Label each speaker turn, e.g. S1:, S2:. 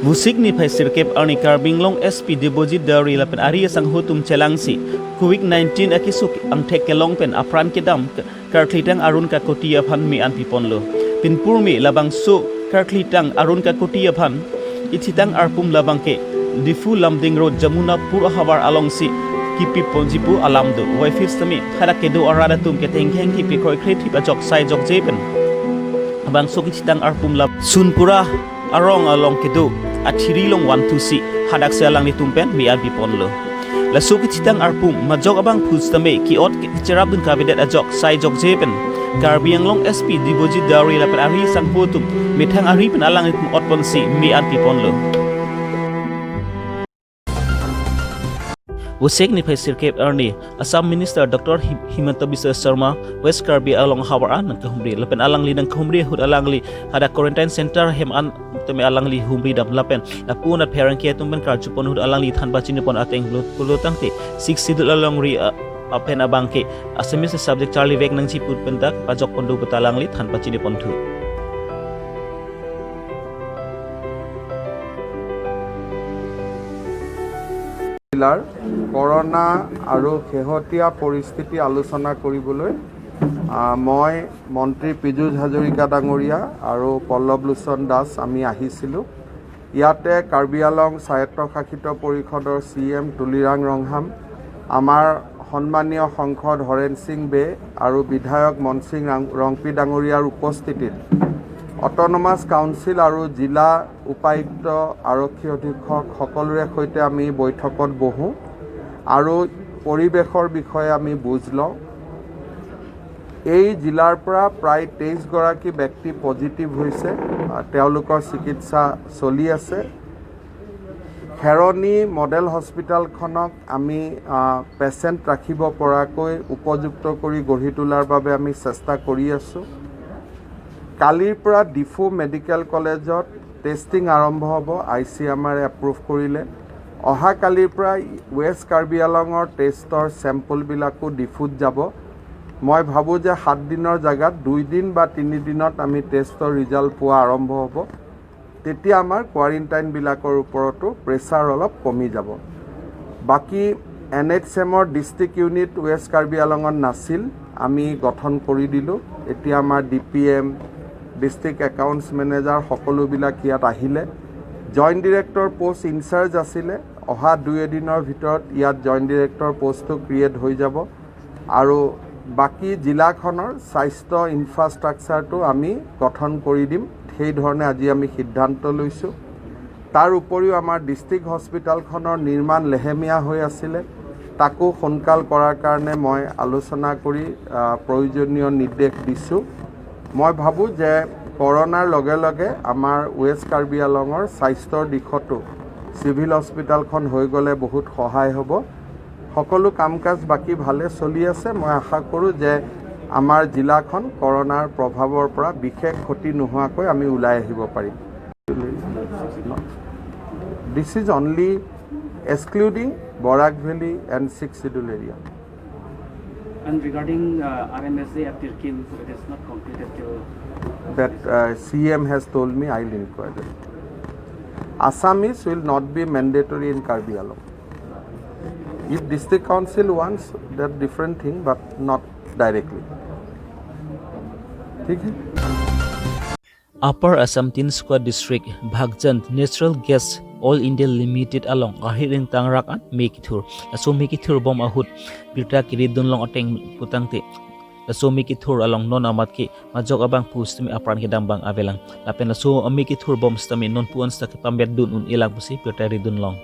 S1: Busik ni phai sirkep arni Karbinglong SP Debojit Dari lapen ari sang hutum celangsi COVID-19 akisuk ang tekelong pen apran kedam karklitang arun ka kotia phan mi an piponlo pinpur mi labang su karklitang arun ka kotia phan ititang arpum labang ke difu lamding road Jamuna pur habar along si kipi ponjipu alamdo wifis tami khara kedo arada tum ke tengheng kipi khoi khreti bajok sai jok jepen abang su kitang arpum lab sunpura arong along kedo athiri long 126 hadak selang ni tumpen mi al piponlo la suki chitang arpum majok abang phustame kiot cherabun kabinet ajok sai jok jepen Karbiang long SP Debojit Dari lapen ari sang putum mithang ari pen alang itum otponsi mi al piponlo Usik ni phai sirkep arni Assam Minister Dr. Himanta Biswa Sharma West Karbi along hawaran nan kahumri lapen alang li nang kahumri hud alang li ada quarantine center hem an teme alang li humri dam lapen apun at parent ke tumben kar chupon hud alang li than bachin pon ateng lutang te 6 sidul along ri apen abang ke Assamese subject Charlie Vek nang chiput pendak pajok pondu betalang li than bachin pon thu
S2: corona আৰু খেহতীয়া পৰিস্থিতি আলোচনা কৰিবলৈ মই মন্ত্ৰী পীযুষ হাজৰিকা ডাঙৰীয়া আৰু পল্লৱ লোচন দাস আমি আহিছিলোঁ ইয়াতে কাৰ্বি আলং স্বায়ত্তশাসিত পৰিষদৰ CM তুলিৰাং ৰংহাম আমাৰ সন্মানীয় সংসদ হৰেন সিং বে আৰু বিধায়ক মন সিং ৰংপি ডাঙৰীয়াৰ উপস্থিতিত অটোনমাস কাউন্সিল আৰু জিলা উপায়ুক্ত আৰক্ষী অধীক্ষক সকলোৰে সৈতে আমি বৈঠকত বহো আৰু পৰিবেশৰ বিষয়ে আমি বুজ লওঁ এই জিলাৰ পৰা প্ৰায় 23 গৰাকী ব্যক্তি পজিটিভ হৈছে তেওঁলোকৰ চিকিৎসা চলি আছে খেৰণী মডেল হস্পিটেলখনক আমি পেচেণ্ট ৰাখিব পৰাকৈ উপযুক্ত কৰি গঢ়ি তোলাৰ বাবে আমি চেষ্টা কৰি আছোঁ কালিৰ পৰা ডিফু মেডিকেল কলেজত টেষ্টিং আৰম্ভ হ'ব ICMR এপ্ৰুভ কৰিলে অহা কালিৰ পৰা ৱেষ্ট কাৰ্বি আলঙৰ টেষ্টৰ চেম্পলবিলাকো ডিফুত যাব মই ভাবোঁ যে 7 দিনৰ জাগাত 2 দিন বা 3 দিনত আমি টেষ্টৰ ৰিজাল্ট পোৱা আৰম্ভ হ'ব তেতিয়া আমাৰ কোৱাৰেণ্টাইনবিলাকৰ ওপৰতো প্ৰেছাৰ অলপ কমি যাব বাকি NHMৰ ডিষ্ট্ৰিক্ট ইউনিট ৱেষ্ট কাৰ্বি আলঙত নাছিল আমি গঠন কৰি দিলোঁ এতিয়া আমাৰ DPM ডিষ্ট্ৰিক্ট একাউণ্টছ মেনেজাৰ সকলোবিলাক ইয়াত আহিলে জইণ্ট ডিৰেক্টৰ পোষ্ট ইনচাৰ্জ আছিলে অহা 2 দিনৰ ভিতৰত ইয়াত জইণ্ট ডিৰেক্টৰ পোষ্টটো ক্ৰিয়েট হৈ যাব আৰু বাকি জিলাখনৰ স্বাস্থ্য ইনফ্ৰাষ্ট্ৰাকচাৰটো আমি গঠন কৰি দিম সেই ধৰণে আজি আমি সিদ্ধান্ত লৈছোঁ তাৰ উপৰিও আমাৰ ডিষ্ট্ৰিক্ট হস্পিটেলখনৰ নিৰ্মাণ লেহেমীয়া হৈ আছিলে তাকো সোনকাল কৰাৰ কাৰণে মই আলোচনা কৰি প্ৰয়োজনীয় নিৰ্দেশ দিছোঁ মই ভাবোঁ যে কৰোনাৰ লগে লগে আমাৰ ৱেষ্ট কাৰ্বি আলঙৰ স্বাস্থ্যৰ দিশতো চিভিল হস্পিটেলখন হৈ গ'লে বহুত সহায় হ'ব সকলো কাম কাজ বাকি ভালে চলি আছে মই আশা কৰোঁ যে আমাৰ জিলাখন কৰোনাৰ প্ৰভাৱৰ পৰা বিশেষ ক্ষতি নোহোৱাকৈ আমি ওলাই আহিব পাৰিম This is only excluding Borak Valley and 6 schedule area.
S3: And regarding RMSA at Tirkin, it is not completed till...
S2: That CM has told me, I'll inquire that. Assamese will not be mandatory in Karbi Alam. If district council wants, that's different thing, but not directly. Okay?
S1: Upper Assam Tin Squad District Bhagjan Natural Gas All India Limited along ahiring tangrak at Mekithur aso Mekithur bom ahut birta kiridun long ateng putangte aso Mekithur along non amat ki majok abang pustami apran kedam bang avelang lapen aso Mekithur bom stami non puan sta pambet dun un ilang pusi birta ridun long